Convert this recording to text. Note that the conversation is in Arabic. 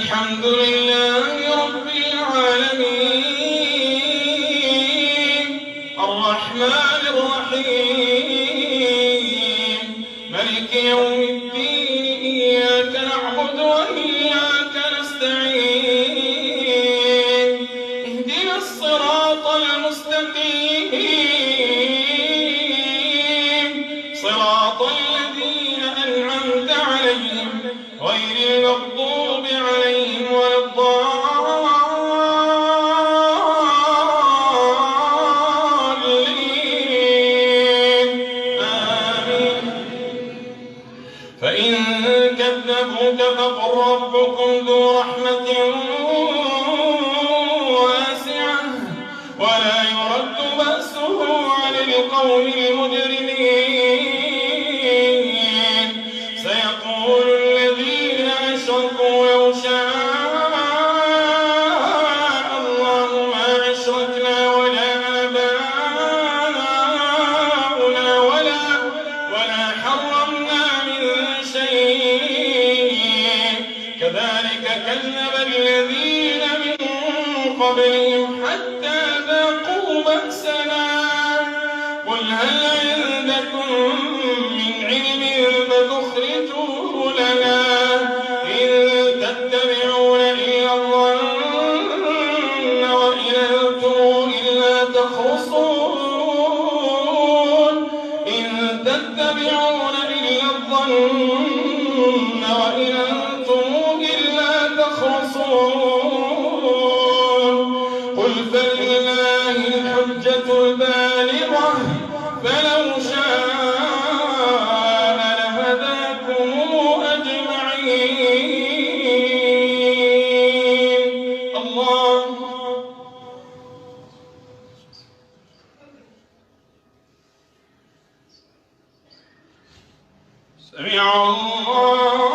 الحمد لله رب العالمين الرحمن الرحيم ملك يوم الدين إياك نعبد وإياك نستعين اهدنا الصراط المستقيم صراط الذين أنعمت عليهم غير المغضوب عليهم ولا الضالين آمين. فإن كذبوك فقل ربكم ذو رحمة واسعة ولا يرد بأسه عن القوم المجرمين سيقول الذين أشركوا لو شاء الله ما أشركنا ولا آباؤنا ولا حرمنا من شيء كذلك كذب الذين من قبلهم حتى ذاقوا بأسنا قل هل عندكم من علم فتخرجوه لنا إن تتبعون إلا الظن وإن أنتم إلا تخرصون إن تتبعون إلا الظن وإن أنتم إلا تخرصون قل فلله الحجة البالغة فلو شاء لهداكم أجمعين. الله سمع الله